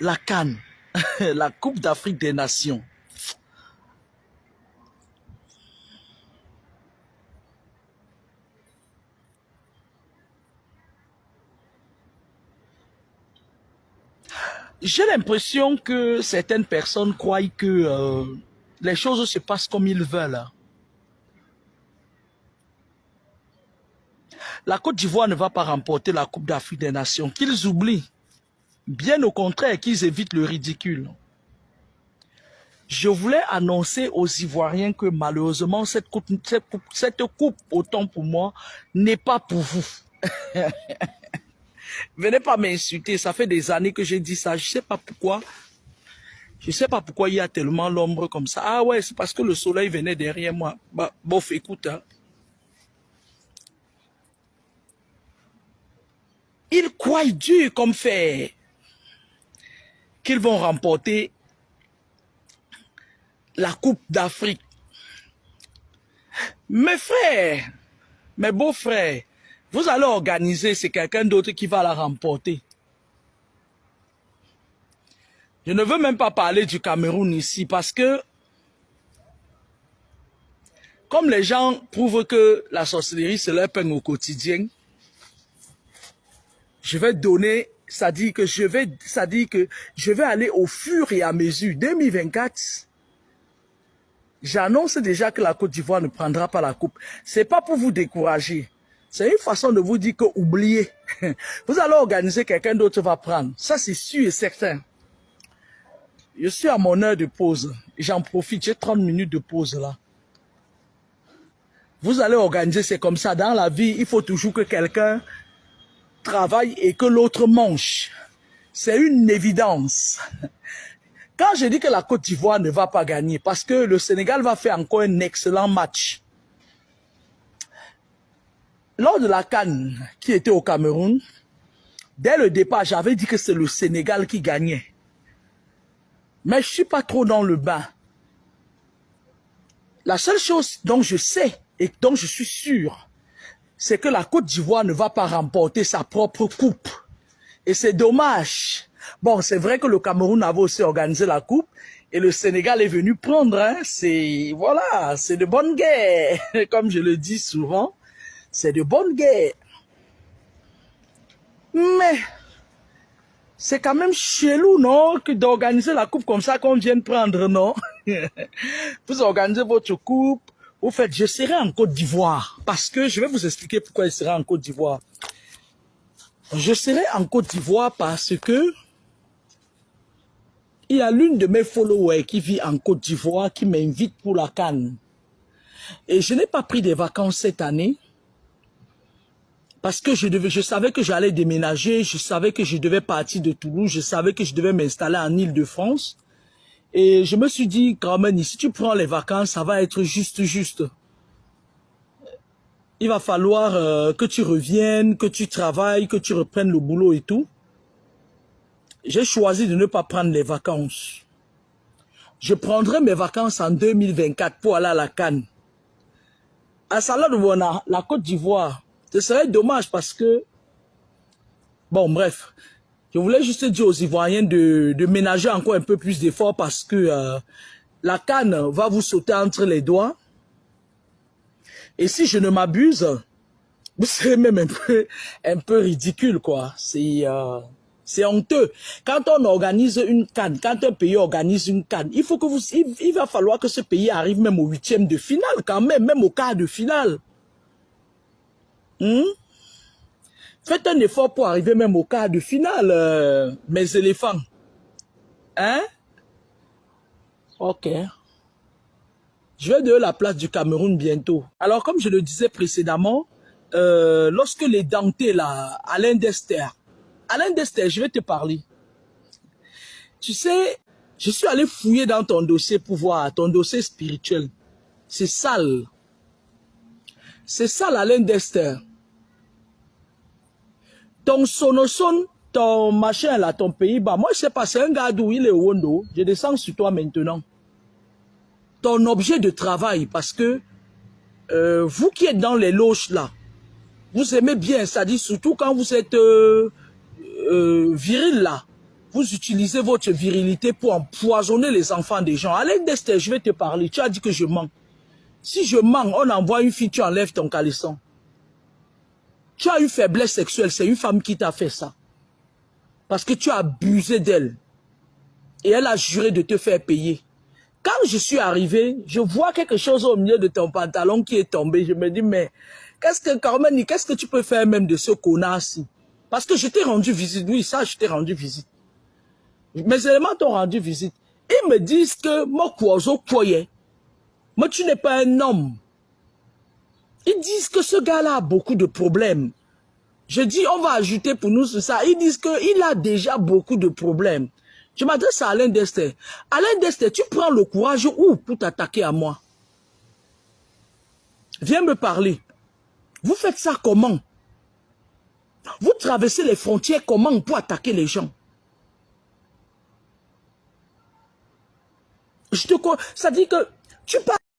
la CAN, la Coupe d'Afrique des Nations. J'ai l'impression que certaines personnes croient que les choses se passent comme ils veulent. La Côte d'Ivoire ne va pas remporter la Coupe d'Afrique des Nations. Qu'ils oublient. Bien au contraire, qu'ils évitent le ridicule. Je voulais annoncer aux Ivoiriens que malheureusement, cette coupe, autant pour moi, n'est pas pour vous. Venez pas m'insulter, ça fait des années que j'ai dit ça, je sais pas pourquoi. Je sais pas pourquoi il y a tellement l'ombre comme ça. Ah ouais, c'est parce que le soleil venait derrière moi. Bah, bof, écoute. Hein. Ils croient dur comme fer qu'ils vont remporter la Coupe d'Afrique. Mes frères, mes beaux-frères, vous allez organiser, c'est quelqu'un d'autre qui va la remporter. Je ne veux même pas parler du Cameroun ici parce que comme les gens prouvent que la sorcellerie c'est leur pain au quotidien, je vais donner, ça dit que je vais aller au fur et à mesure. 2024, j'annonce déjà que la Côte d'Ivoire ne prendra pas la coupe. C'est pas pour vous décourager. C'est une façon de vous dire que oubliez. Vous allez organiser, quelqu'un d'autre va prendre. Ça, c'est sûr et certain. Je suis à mon heure de pause. J'en profite, j'ai 30 minutes de pause là. Vous allez organiser, c'est comme ça. Dans la vie, il faut toujours que quelqu'un travaille et que l'autre mange. C'est une évidence. Quand je dis que la Côte d'Ivoire ne va pas gagner, parce que le Sénégal va faire encore un excellent match. Lors de la CAN qui était au Cameroun, dès le départ, j'avais dit que c'est le Sénégal qui gagnait. Mais je ne suis pas trop dans le bain. La seule chose dont je sais et dont je suis sûr, c'est que la Côte d'Ivoire ne va pas remporter sa propre coupe. Et c'est dommage. Bon, c'est vrai que le Cameroun avait aussi organisé la coupe et le Sénégal est venu prendre. Hein, voilà, c'est de bonne guerre. Comme je le dis souvent, c'est de bonne guerre. Mais c'est quand même chelou, non, que d'organiser la coupe comme ça qu'on vient de prendre, non? Vous organisez votre coupe, vous faites, je serai en Côte d'Ivoire. Parce que je vais vous expliquer pourquoi je serai en Côte d'Ivoire. Je serai en Côte d'Ivoire parce que il y a l'une de mes followers qui vit en Côte d'Ivoire qui m'invite pour la CAN. Et je n'ai pas pris des vacances cette année parce que je savais que j'allais déménager, je savais que je devais partir de Toulouse, je savais que je devais m'installer en Île-de-France. Et je me suis dit, quand même, si tu prends les vacances, ça va être juste. Il va falloir que tu reviennes, que tu travailles, que tu reprennes le boulot et tout. J'ai choisi de ne pas prendre les vacances. Je prendrai mes vacances en 2024 pour aller à la CAN. À Saladouana, la Côte d'Ivoire, ce serait dommage parce que... Bon, bref. Je voulais juste dire aux Ivoiriens de ménager encore un peu plus d'efforts parce que la CAN va vous sauter entre les doigts. Et si je ne m'abuse, vous serez même un peu ridicule, quoi. C'est honteux. Quand on organise une CAN, quand un pays organise une CAN, il va falloir que ce pays arrive même au 8e de finale, quand même au quart de finale. Faites un effort pour arriver même au quart de finale, mes éléphants. Hein? Ok. Je vais donner la place du Cameroun bientôt. Alors, comme je le disais précédemment, lorsque les dentés, là, Alain Dester, je vais te parler. Tu sais, je suis allé fouiller dans ton dossier pour voir ton dossier spirituel. C'est sale. C'est sale, Alain Dester. Ton sonoson, ton machin là, ton pays, bah moi je sais pas, c'est un gars d'où il est au Wondo. Je descends sur toi maintenant. Ton objet de travail, parce que vous qui êtes dans les loges là, vous aimez bien, c'est-à-dire surtout quand vous êtes viril là, Vous utilisez votre virilité pour empoisonner les enfants des gens. Alain Dester, je vais te parler. Tu as dit que je mens. Si je mens, on envoie une fille, tu enlèves ton caleçon. Tu as une faiblesse sexuelle, c'est une femme qui t'a fait ça. Parce que tu as abusé d'elle. Et elle a juré de te faire payer. Quand je suis arrivé, je vois quelque chose au milieu de ton pantalon qui est tombé. Je me dis, mais qu'est-ce que Carmen, qu'est-ce que tu peux faire même de ce connard-ci? Parce que je t'ai rendu visite. Oui, ça, je t'ai rendu visite. Mes éléments t'ont rendu visite. Ils me disent que mon oiseau croyait. Moi, tu n'es pas un homme. Ils disent que ce gars-là a beaucoup de problèmes. Je dis, on va ajouter pour nous ça. Ils disent qu'il a déjà beaucoup de problèmes. Je m'adresse à Alain Dester. Alain Dester, tu prends le courage où pour t'attaquer à moi? Viens me parler. Vous faites ça comment? Vous traversez les frontières comment pour attaquer les gens? Ça dit que tu parles.